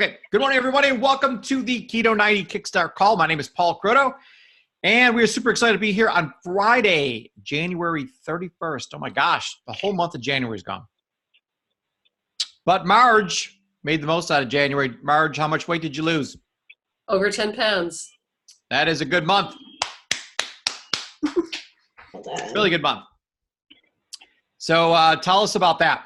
Okay, good morning, everybody, and welcome to the Keto90 Kickstart call. My name is Paul Croto, and we are super excited to be here on Friday, January 31st. Oh my gosh, the whole month of January is gone. But Marge made the most out of January. Marge, how much weight did you lose? Over 10 pounds. That is a good month. Really good month. So tell us about that.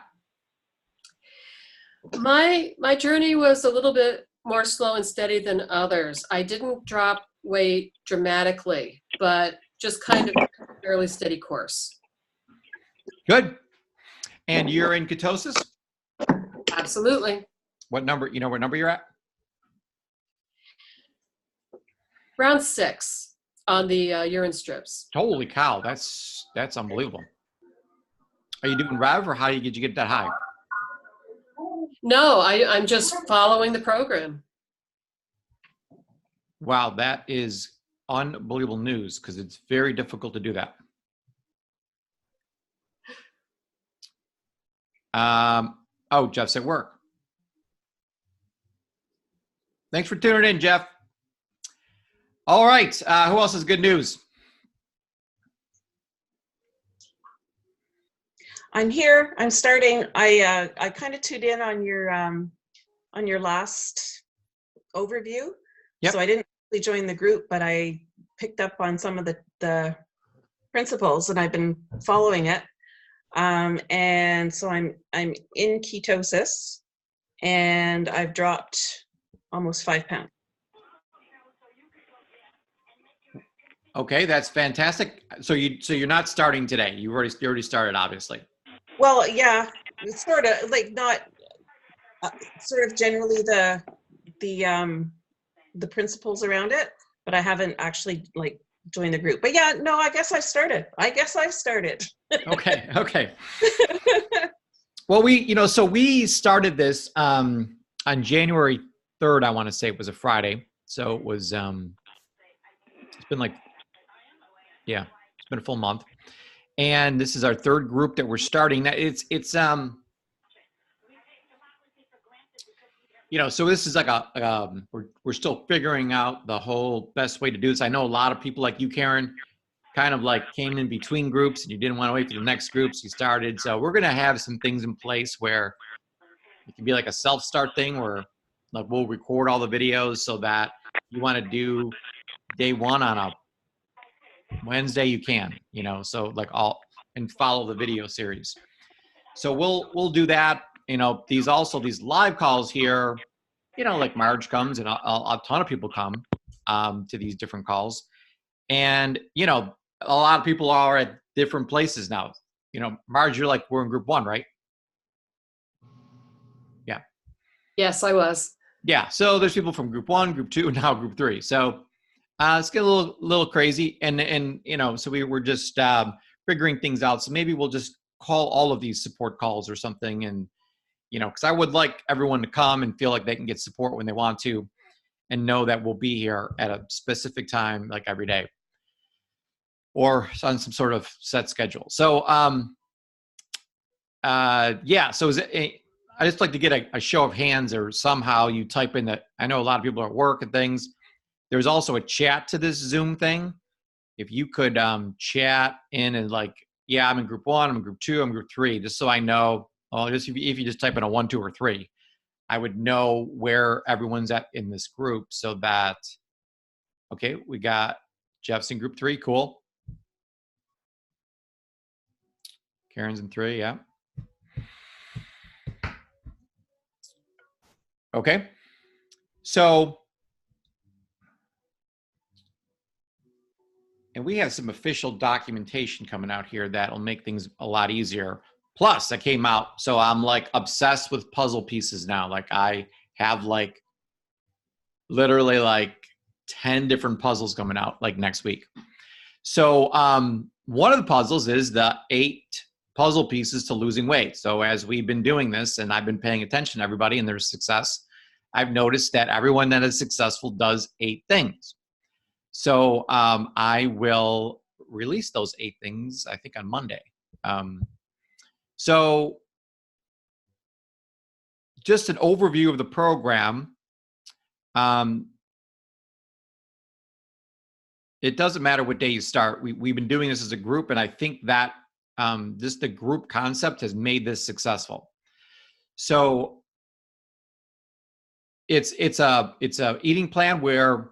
My journey was a little bit more slow and steady than others. I didn't drop weight dramatically, but just kind of a fairly steady course. Good. And you're in ketosis? Absolutely. What number? You know what number you're at? Round 6 on the urine strips. Holy cow, that's unbelievable. Are you doing Rev, or how did you get that high? No, I'm just following the program. Wow, that is unbelievable news, because it's very difficult to do that. Oh, Jeff's at work. Thanks for tuning in, Jeff. All right, who else has good news? I'm here. I'm starting. I kind of tuned in on your last overview. Yep. So I didn't really join the group, but I picked up on some of the principles, and I've been following it. And so I'm in ketosis, and I've dropped almost 5 pounds. Okay, that's fantastic. So you're not starting today. You already started, obviously. Well, yeah, it's sort of like not sort of generally the principles around it, but I haven't actually like joined the group. But yeah, no, I guess I've started. Okay. Well, we started this on January 3rd. I want to say it was a Friday. So it was it's been a full month. And this is our third group that we're starting. It's so this is like we're still figuring out the whole best way to do this. I know a lot of people like you, Karen, kind of like came in between groups and you didn't want to wait for the next groups. You started. So we're going to have some things in place where it can be like a self-start thing where like we'll record all the videos so that you want to do day one on a Wednesday, you can, so like and follow the video series. So we'll do that. These live calls here, like Marge comes and a ton of people come to these different calls. And, a lot of people are at different places now. Marge, we're in group 1, right? Yeah. Yes, I was. Yeah. So there's people from group 1, group 2, and now group 3. So it's getting a little crazy. And so we were just figuring things out. So maybe we'll just call all of these support calls or something. And, because I would like everyone to come and feel like they can get support when they want to and know that we'll be here at a specific time, like every day or on some sort of set schedule. So, so I just like to get a show of hands, or somehow you type in that. I know a lot of people are at work and things. There's also a chat to this Zoom thing. If you could chat in and I'm in group 1, I'm in group 2, I'm in group 3, just so I know. Just if you just type in a 1, 2, or 3, I would know where everyone's at in this group. So that, okay, we got Jeff's in group 3, cool. Karen's in 3, yeah. Okay, so. And we have some official documentation coming out here that'll make things a lot easier. Plus, I came out, so I'm obsessed with puzzle pieces now. I have literally 10 different puzzles coming out next week. So one of the puzzles is the 8 puzzle pieces to losing weight. So as we've been doing this, and I've been paying attention to everybody and their success, I've noticed that everyone that is successful does 8 things. So I will release those 8 things, I think, on Monday. So just an overview of the program. it doesn't matter what day you start. We've been doing this as a group, and I think that just the group concept has made this successful. So it's a eating plan where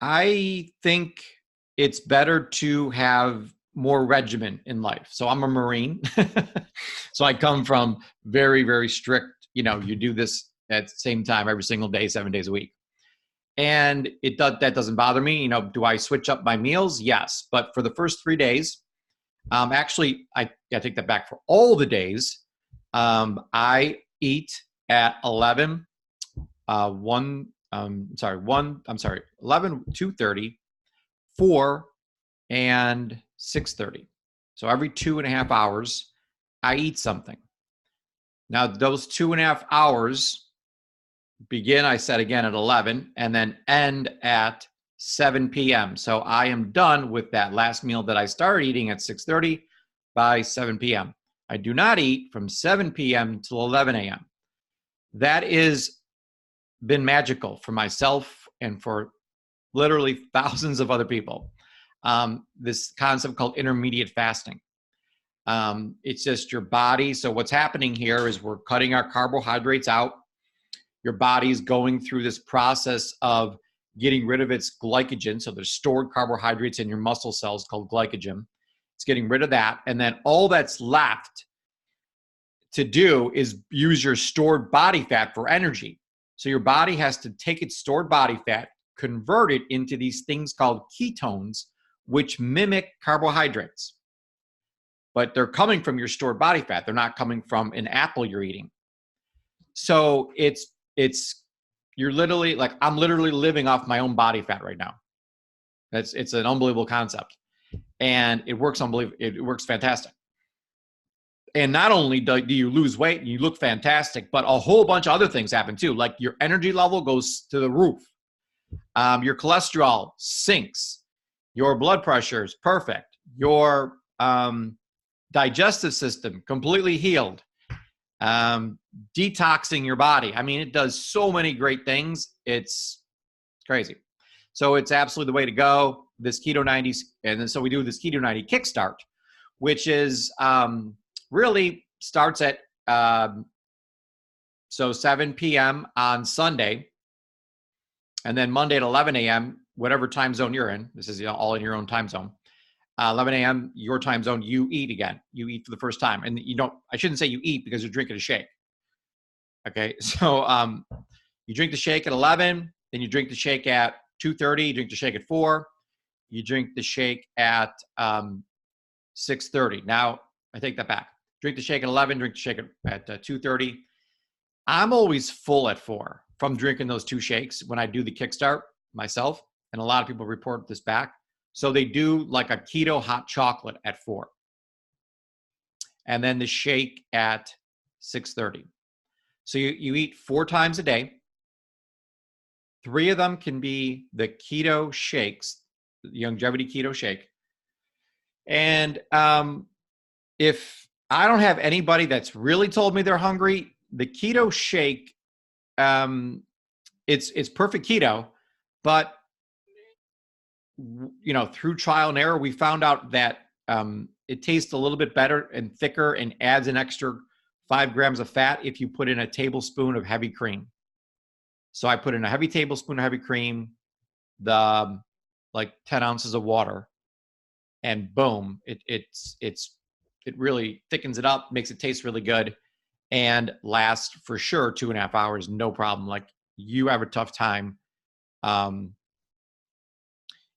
I think it's better to have more regimen in life. So I'm a Marine. So I come from very, very strict, you do this at the same time every single day, 7 days a week. And that doesn't bother me. Do I switch up my meals? Yes. But for the first 3 days, actually, I take that back. For all the days, I eat at 11, 11, 2:30, 4, and 6:30. So every 2.5 hours, I eat something. Now, those 2.5 hours begin, I said again, at 11 and then end at 7 p.m. So I am done with that last meal that I started eating at 6:30 by 7 p.m. I do not eat from 7 p.m. till 11 a.m. That is been magical for myself and for literally thousands of other people. This concept called intermediate fasting. It's just your body. So what's happening here is we're cutting our carbohydrates out. Your body's going through this process of getting rid of its glycogen. So there's stored carbohydrates in your muscle cells called glycogen. It's getting rid of that. And then all that's left to do is use your stored body fat for energy. So your body has to take its stored body fat, convert it into these things called ketones, which mimic carbohydrates. But they're coming from your stored body fat. They're not coming from an apple you're eating. So you're literally like, I'm literally living off my own body fat right now. It's an unbelievable concept. And it works unbelievable. It works fantastic. And not only do you lose weight and you look fantastic, but a whole bunch of other things happen too. Like your energy level goes to the roof. Your cholesterol sinks. Your blood pressure is perfect. Your digestive system completely healed. Detoxing your body. I mean, it does so many great things. It's crazy. So it's absolutely the way to go. This Keto90, and then so we do this Keto90 Kickstart, which is really starts at 7 p.m. on Sunday, and then Monday at 11 a.m., whatever time zone you're in. This is all in your own time zone. 11 a.m., your time zone, you eat again. You eat for the first time. And I shouldn't say you eat because you're drinking a shake. Okay, so you drink the shake at 11, then you drink the shake at 2:30, you drink the shake at 4, you drink the shake at 6:30. Now, I take that back. Drink the shake at 11, drink the shake at 2:30. I'm always full at 4 from drinking those 2 shakes when I do the Kickstart myself, and a lot of people report this back. So they do like a keto hot chocolate at 4. And then the shake at 6:30. So you eat 4 times a day. 3 of them can be the keto shakes, the longevity keto shake. And if I don't have anybody that's really told me they're hungry, the keto shake, it's perfect keto, but through trial and error, we found out that it tastes a little bit better and thicker and adds an extra 5 grams of fat if you put in a tablespoon of heavy cream. So I put in a heavy tablespoon of heavy cream, like 10 ounces of water, and boom, it really thickens it up, makes it taste really good, and lasts for sure 2.5 hours, no problem. Like you have a tough time.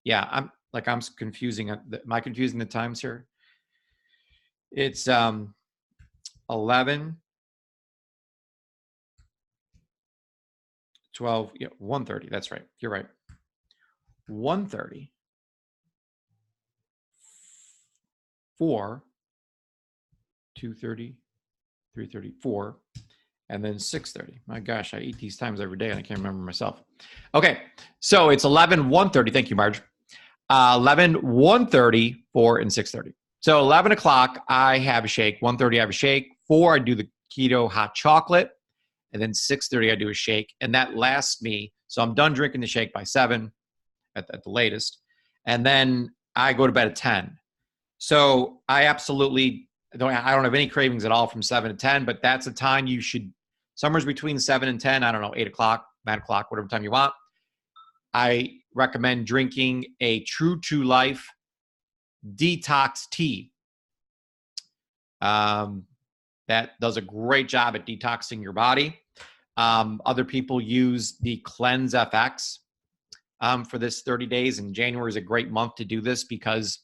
Yeah, I'm confusing. Am I confusing the times here? It's 11, 12, 1:30. That's right. You're right. 1:30, 4, 2:30, 3:30, 4, and then 6:30. My gosh, I eat these times every day and I can't remember myself. Okay, so it's 11, 1:30. Thank you, Marge. 11, 1:30, 4, and 6:30. So 11 o'clock, I have a shake. 1:30, I have a shake. 4, I do the keto hot chocolate. and then 6:30 I do a shake, and that lasts me. So I'm done drinking the shake by 7 at the latest, and then I go to bed at 10. So I absolutely don't have any cravings at all from 7 to 10, but that's a time you should, somewhere between 7 and 10, I don't know, 8 o'clock, 9 o'clock, whatever time you want. I recommend drinking a True to Life detox tea. That does a great job at detoxing your body. Other people use the Cleanse FX for this 30 days, and January is a great month to do this because,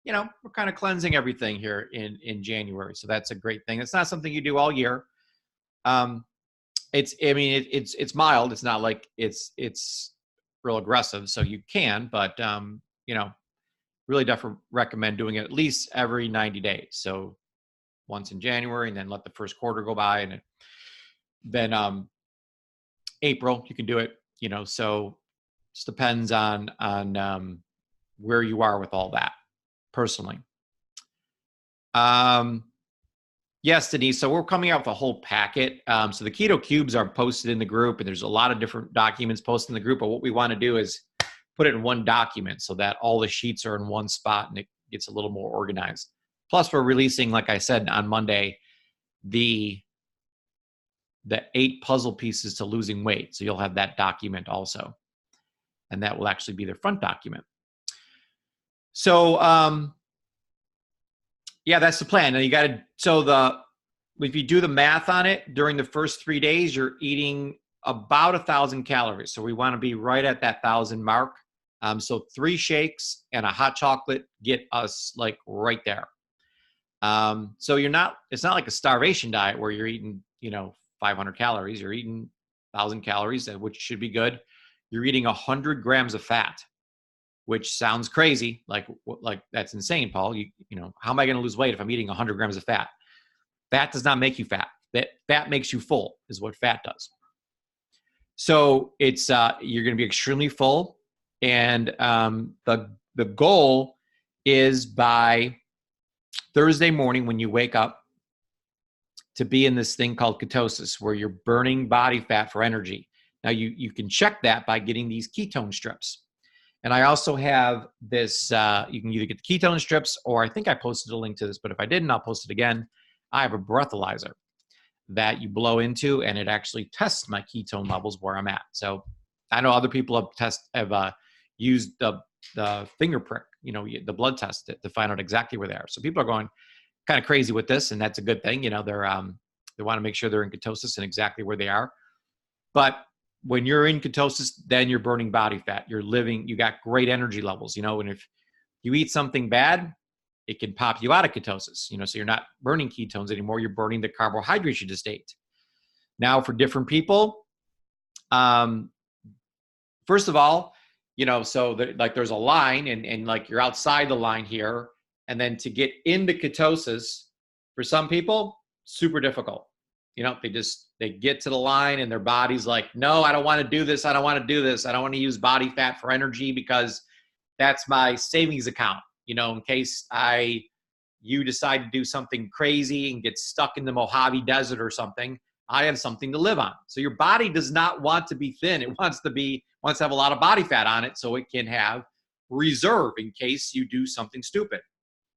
we're kind of cleansing everything here in January. So that's a great thing. It's not something you do all year. It's mild. It's not like it's real aggressive. So you can, but, really definitely recommend doing it at least every 90 days. So once in January, and then let the first quarter go by, and then April you can do it. So it just depends on where you are with all that personally. Yes, Denise. So we're coming out with a whole packet. So the keto cubes are posted in the group, and there's a lot of different documents posted in the group. But what we want to do is put it in one document so that all the sheets are in one spot and it gets a little more organized. Plus, we're releasing, like I said, on Monday, the 8 puzzle pieces to losing weight. So you'll have that document also, and that will actually be the front document. So, yeah, that's the plan. Now you got to, if you do the math on it, during the first 3 days, you're eating about 1,000 calories. So we want to be right at that 1,000 mark. So 3 shakes and a hot chocolate get us like right there. So it's not like a starvation diet where you're eating, 500 calories. You're eating 1,000 calories, which should be good. You're eating 100 grams of fat, which sounds crazy. Like that's insane, Paul. How am I going to lose weight if I'm eating 100 grams of fat? Fat does not make you fat. That fat makes you full, is what fat does. So it's you're going to be extremely full, and the goal is by Thursday morning when you wake up to be in this thing called ketosis, where you're burning body fat for energy. Now you can check that by getting these ketone strips. And I also have this, you can either get the ketone strips, or I think I posted a link to this, but if I didn't, I'll post it again. I have a breathalyzer that you blow into, and it actually tests my ketone levels where I'm at. So I know other people have used the finger prick, the blood test to find out exactly where they are. So people are going kind of crazy with this, and that's a good thing. They want to make sure they're in ketosis and exactly where they are. But when you're in ketosis, then you're burning body fat. You got great energy levels, and if you eat something bad, it can pop you out of ketosis, so you're not burning ketones anymore. You're burning the carbohydrates you just ate. Now, for different people, first of all, there's a line, and like you're outside the line here, and then to get into ketosis, for some people, super difficult. They get to the line and their body's like, no, I don't want to do this. I don't want to do this. I don't want to use body fat for energy because that's my savings account. In case you decide to do something crazy and get stuck in the Mojave Desert or something, I have something to live on. So your body does not want to be thin. It wants to have a lot of body fat on it so it can have reserve in case you do something stupid,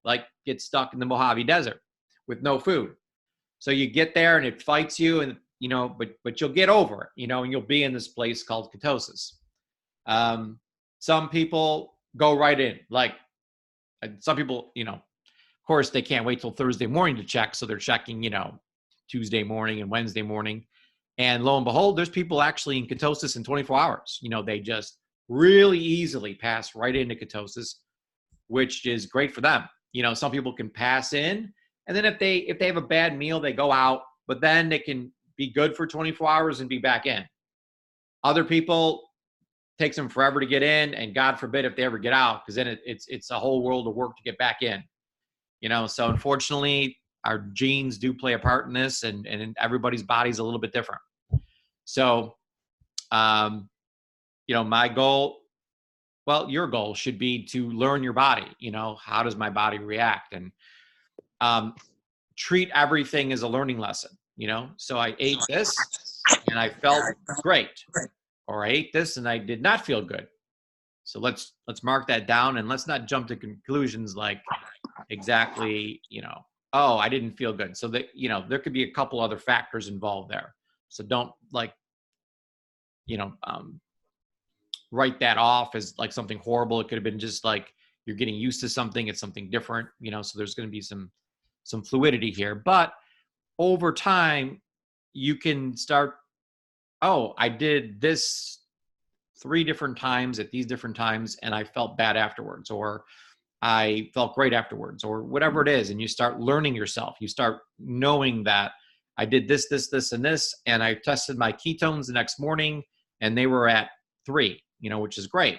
like get stuck in the Mojave Desert with no food. So you get there and it fights you, and but you'll get over it, and you'll be in this place called ketosis. Some people go right in, like some people, of course they can't wait till Thursday morning to check. So they're checking, Tuesday morning and Wednesday morning. And lo and behold, there's people actually in ketosis in 24 hours. They just really easily pass right into ketosis, which is great for them. Some people can pass in, and then if they have a bad meal, they go out, but then they can be good for 24 hours and be back in. Other people, takes them forever to get in, and God forbid if they ever get out, because then it's a whole world of work to get back in. So unfortunately, our genes do play a part in this, and everybody's body's a little bit different. So, my goal, your goal should be to learn your body. How does my body react? And treat everything as a learning lesson. So I ate this and I felt great, or I ate this and I did not feel good. So let's mark that down, and let's not jump to conclusions like exactly, oh, I didn't feel good. So that, there could be a couple other factors involved there. So don't write that off as like something horrible. It could have been just like you're getting used to something. It's something different, so there's going to be some fluidity here. But over time, you can start, oh, I did this 3 different times at these different times, and I felt bad afterwards, or I felt great afterwards, or whatever it is. And you start learning yourself. You start knowing that I did this, this, this, and this, and I tested my ketones the next morning and they were at 3, which is great.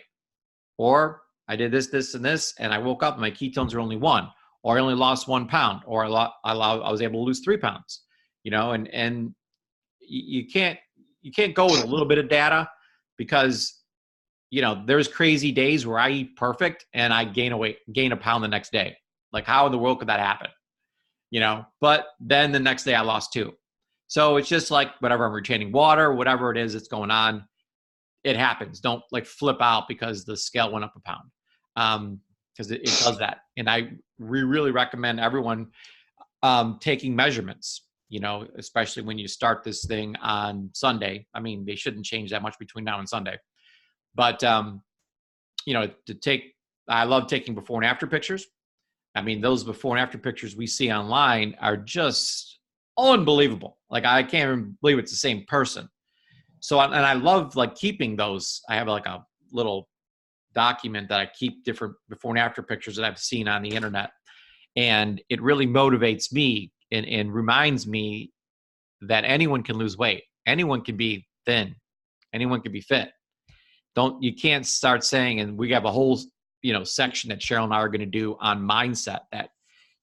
Or I did this, this, and this, and I woke up and my ketones are only 1, or I only lost 1 pound, or I was able to lose 3 pounds, and you can't go with a little bit of data, because there's crazy days where I eat perfect and I gain a pound the next day. Like, how in the world could that happen? But then the next day I lost 2. So it's just like whatever, I'm retaining water, whatever it is that's going on, it happens. Don't like flip out because the scale went up a pound. Because it does that. And we really recommend everyone taking measurements, especially when you start this thing on Sunday. I mean, they shouldn't change that much between now and Sunday. But, I love taking before and after pictures. I mean, those before and after pictures we see online are just unbelievable. Like, I can't even believe it's the same person. So, and I love like keeping those. I have like a little document that I keep different before and after pictures that I've seen on the internet. And it really motivates me and reminds me that anyone can lose weight. Anyone can be thin. Anyone can be fit. You can't start saying, and we have a whole, section that Cheryl and I are going to do on mindset, that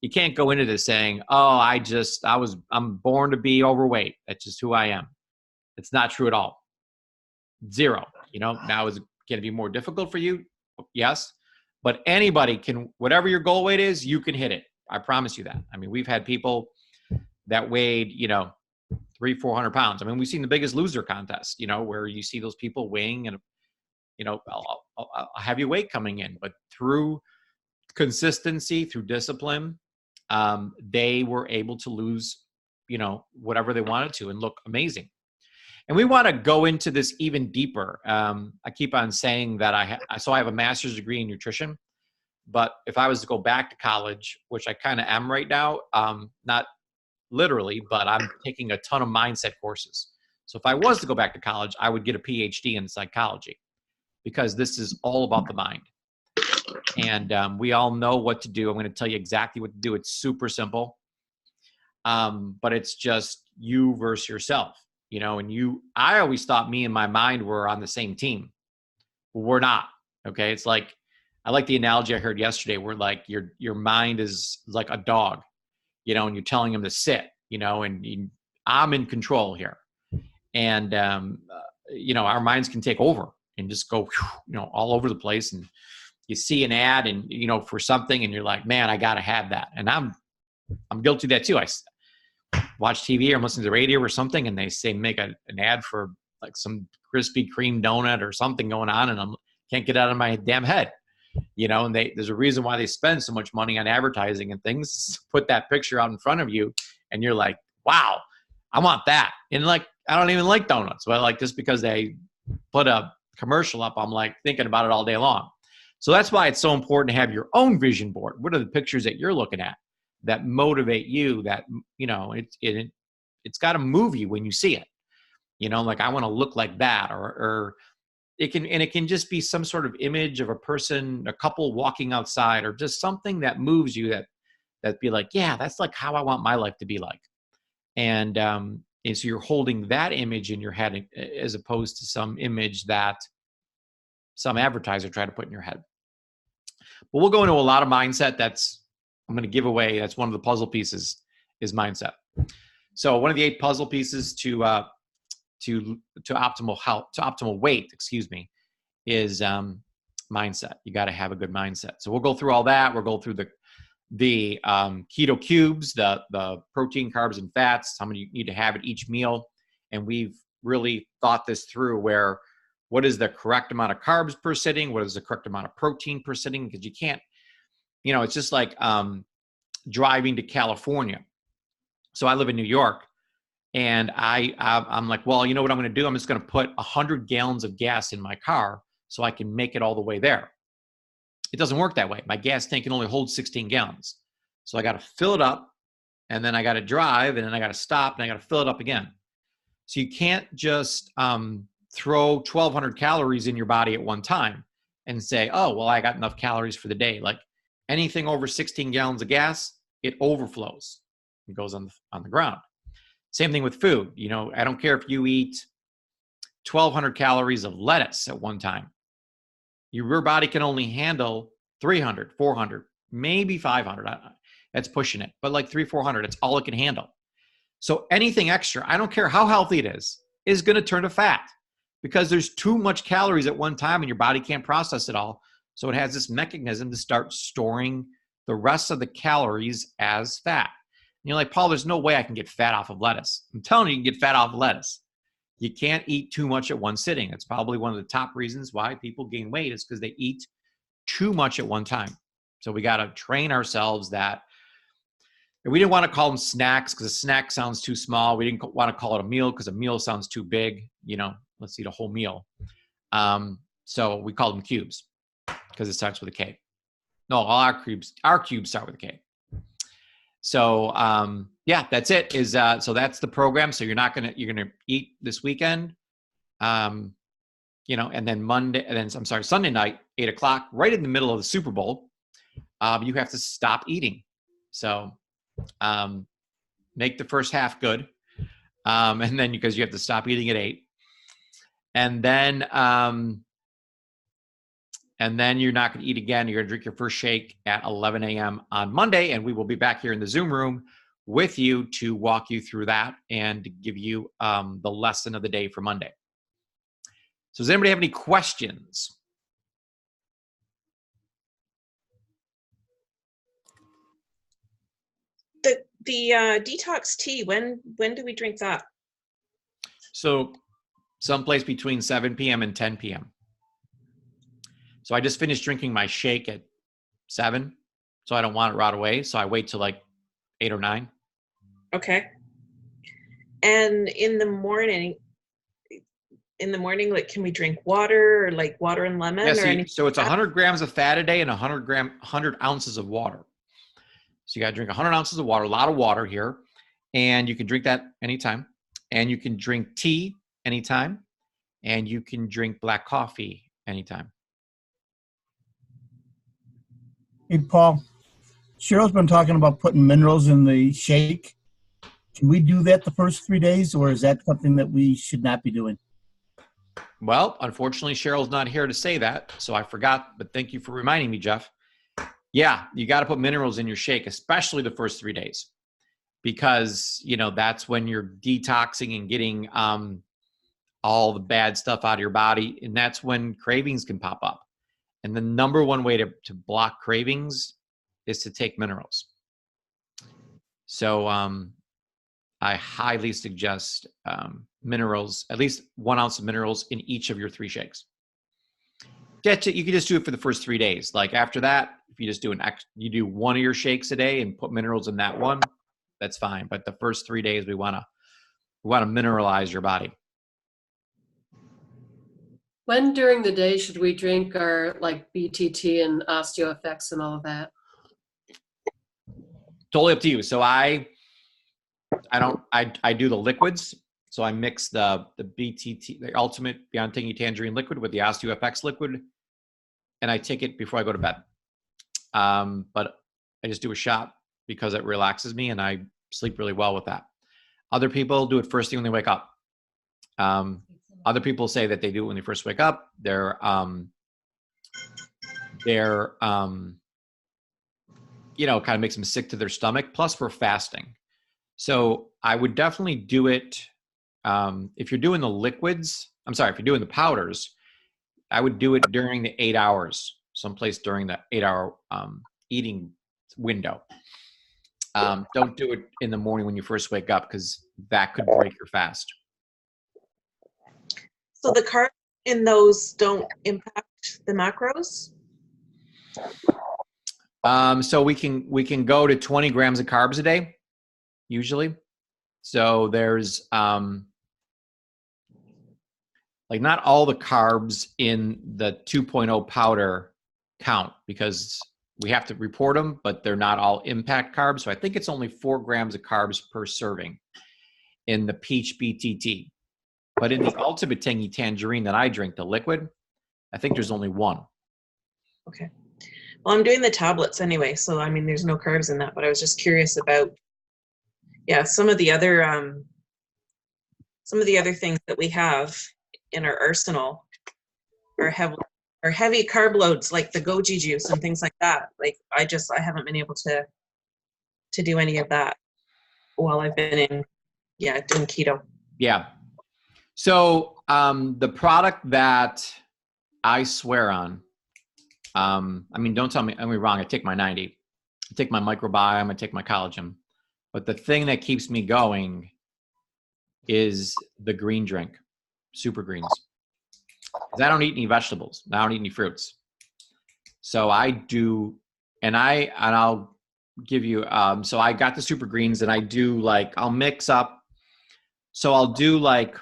you can't go into this saying, oh, I'm born to be overweight. That's just who I am. It's not true at all. 0. Now is it going to be more difficult for you? Yes. But anybody can, whatever your goal weight is, you can hit it. I promise you that. I mean, we've had people that weighed, 300-400 pounds. I mean, we've seen the Biggest Loser contest, where you see those people weighing and, a heavy weight coming in, but through consistency, through discipline, they were able to lose, whatever they wanted to and look amazing. And we want to go into this even deeper. I keep on saying that I have a master's degree in nutrition, but if I was to go back to college, which I kind of am right now, not literally, but I'm taking a ton of mindset courses. So if I was to go back to college, I would get a PhD in psychology, because this is all about the mind. And we all know what to do. I'm going to tell you exactly what to do. It's super simple, but it's just you versus yourself. I always thought me and my mind were on the same team. We're not. Okay. It's like, I like the analogy I heard yesterday where like your mind is like a dog, and you're telling him to sit, and I'm in control here. And, our minds can take over and just go, all over the place. And you see an ad and, for something, and you're like, man, I got to have that. And I'm guilty of that too. I watch TV or I'm listening to the radio or something, and they say, make an ad for like some Krispy Kreme donut or something going on. And I can't get it out of my damn head, and there's a reason why they spend so much money on advertising and things. Put that picture out in front of you and you're like, wow, I want that. And like, I don't even like donuts, but like, just because they put a commercial up, I'm like thinking about it all day long. So that's why it's so important to have your own vision board. What are the pictures that you're looking at that motivate you, that, it's got to move you when you see it, like, I want to look like that, or it can just be some sort of image of a person, a couple walking outside, or just something that moves you, that be like, yeah, that's like how I want my life to be like. And so you're holding that image in your head, as opposed to some image that some advertiser tried to put in your head. But we'll go into a lot of mindset. I'm going to give away. That's one of the puzzle pieces, is mindset. So one of the 8 puzzle pieces to optimal health, to optimal weight, is mindset. You got to have a good mindset. So we'll go through all that. We'll go through the keto cubes, the protein, carbs, and fats, how many you need to have at each meal. And we've really thought this through where what is the correct amount of carbs per sitting? What is the correct amount of protein per sitting? Because you can't, it's just like driving to California. So I live in New York, and I'm like, well, you know what I'm going to do? I'm just going to put 100 gallons of gas in my car so I can make it all the way there. It doesn't work that way. My gas tank can only hold 16 gallons. So I got to fill it up, and then I got to drive, and then I got to stop, and I got to fill it up again. So you can't just throw 1,200 calories in your body at one time and say, oh, well, I got enough calories for the day. Like anything over 16 gallons of gas, it overflows. It goes on the ground. Same thing with food. I don't care if you eat 1,200 calories of lettuce at one time. Your body can only handle 300, 400, maybe 500. That's pushing it. But like 300, 400, it's all it can handle. So anything extra, I don't care how healthy it is going to turn to fat because there's too much calories at one time and your body can't process it all. So it has this mechanism to start storing the rest of the calories as fat. And you're like, Paul, there's no way I can get fat off of lettuce. I'm telling you can get fat off of lettuce. You can't eat too much at one sitting. It's probably one of the top reasons why people gain weight is because they eat too much at one time. So we got to train ourselves that. We didn't want to call them snacks because a snack sounds too small. We didn't want to call it a meal because a meal sounds too big. Let's eat a whole meal. So we call them cubes because it starts with a K. No, all our cubes start with a K. So that's it. So that's the program. So you're gonna eat this weekend, and then Sunday night, 8:00, right in the middle of the Super Bowl, you have to stop eating. So make the first half good, and then because you have to stop eating at 8, and then you're not going to eat again. You're going to drink your first shake at 11 a.m. on Monday, and we will be back here in the Zoom room with you to walk you through that and to give you the lesson of the day for Monday. So does anybody have any questions? The detox tea, when do we drink that? So someplace between 7 p.m. and 10 p.m. So I just finished drinking my shake at 7, so I don't want it right away. So I wait till like 8 or 9. Okay. And in the morning, like, can we drink water or like water and lemon or anything? So it's 100 grams of fat a day and 100 ounces of water. So you got to drink 100 ounces of water, a lot of water here. And you can drink that anytime. And you can drink tea anytime. And you can drink black coffee anytime. Hey, Paul, Cheryl's been talking about putting minerals in the shake. Can we do that the first 3 days, or is that something that we should not be doing? Well, unfortunately, Cheryl's not here to say that, so I forgot, but thank you for reminding me, Jeff. Yeah, you got to put minerals in your shake, especially the first 3 days, because, that's when you're detoxing and getting all the bad stuff out of your body, and that's when cravings can pop up. And the number one way to block cravings is to take minerals. So I highly suggest minerals, at least 1 ounce of minerals in each of your 3 shakes. You can just do it for the first 3 days. Like after that, if you just you do one of your shakes a day and put minerals in that one, that's fine. But the first 3 days, we want to mineralize your body. When during the day should we drink our like BTT and OsteoFX and all of that? Totally up to you. So I do the liquids. So I mix the BTT, the Ultimate Beyond Tangy Tangerine liquid with the OsteoFX liquid, and I take it before I go to bed. But I just do a shot because it relaxes me and I sleep really well with that. Other people do it first thing when they wake up. Other people say that they do it when they first wake up. They're kind of makes them sick to their stomach. Plus, we're fasting. So I would definitely do it if you're doing the liquids. If you're doing the powders, I would do it during the 8 hours, someplace during the 8 hour eating window. Don't do it in the morning when you first wake up, because that could break your fast. So the carbs in those don't impact the macros? So we can go to 20 grams of carbs a day, usually. So there's like not all the carbs in the 2.0 powder count, because we have to report them, but they're not all impact carbs. So I think it's only 4 grams of carbs per serving in the peach BTT. But in the Ultimate Tangy Tangerine that I drink, the liquid, I think there's only 1. Okay. Well, I'm doing the tablets anyway, so I mean, there's no carbs in that, but I was just curious about, yeah, some of the other things that we have in our arsenal are heavy carb loads, like the goji juice and things like that. Like I haven't been able to do any of that while I've been doing keto. Yeah. So the product that I swear on, I mean, don't tell me I'm wrong. I take my 90, I take my microbiome, I take my collagen, but the thing that keeps me going is the green drink, Super Greens. 'Cause I don't eat any vegetables. I don't eat any fruits. So I do, and I'll give you. So I got the Super Greens, and I do like I'll mix up. So I'll do like,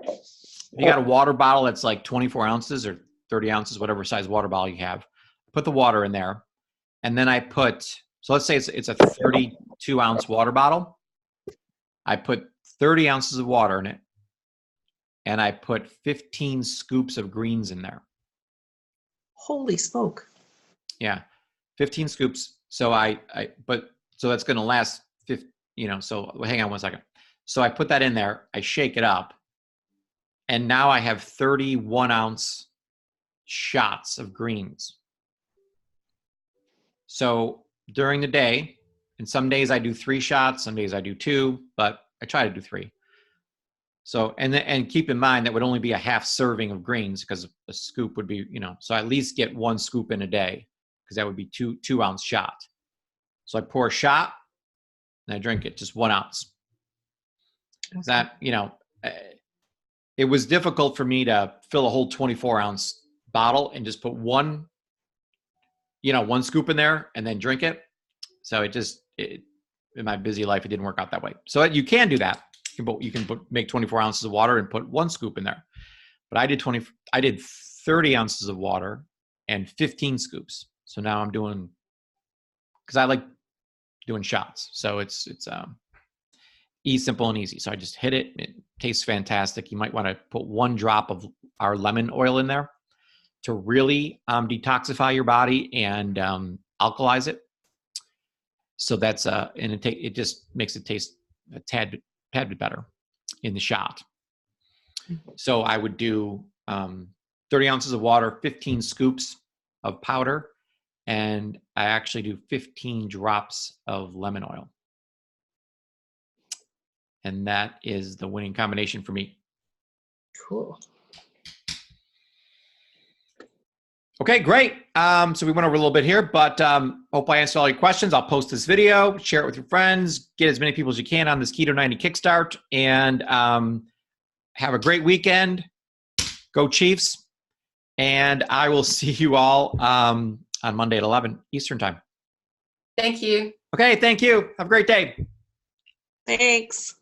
if you got a water bottle that's like 24 ounces or 30 ounces, whatever size water bottle you have, put the water in there, and then I put. So let's say it's a 32 ounce water bottle. I put 30 ounces of water in it, and I put 15 scoops of greens in there. Holy smoke. Yeah, 15 scoops. So so that's going to last 50, so hang on one second. So I put that in there, I shake it up, and now I have 31 ounce shots of greens. So during the day, and some days I do 3 shots, some days I do 2, but I try to do 3. So, and keep in mind that would only be a half serving of greens, because a scoop would be, so I at least get 1 scoop in a day, because that would be 2 ounce shot. So I pour a shot and I drink it, just 1 ounce. Okay. That, it was difficult for me to fill a whole 24 ounce bottle and just put one scoop in there and then drink it. So in my busy life, it didn't work out that way. So you can do that. You can make 24 ounces of water and put 1 scoop in there. But I did 30 ounces of water and 15 scoops. So now I'm doing, because I like doing shots. So it's simple and easy. So I just hit it. It tastes fantastic. You might want to put 1 drop of our lemon oil in there to really detoxify your body and alkalize it. So that's and it just makes it taste a tad bit better in the shot. So I would do 30 ounces of water, 15 scoops of powder, and I actually do 15 drops of lemon oil. And that is the winning combination for me. Cool. Okay, great. So we went over a little bit here, but hope I answered all your questions. I'll post this video, share it with your friends, get as many people as you can on this Keto90 Kickstart, and have a great weekend. Go Chiefs. And I will see you all on Monday at 11 Eastern time. Thank you. Okay, thank you. Have a great day. Thanks.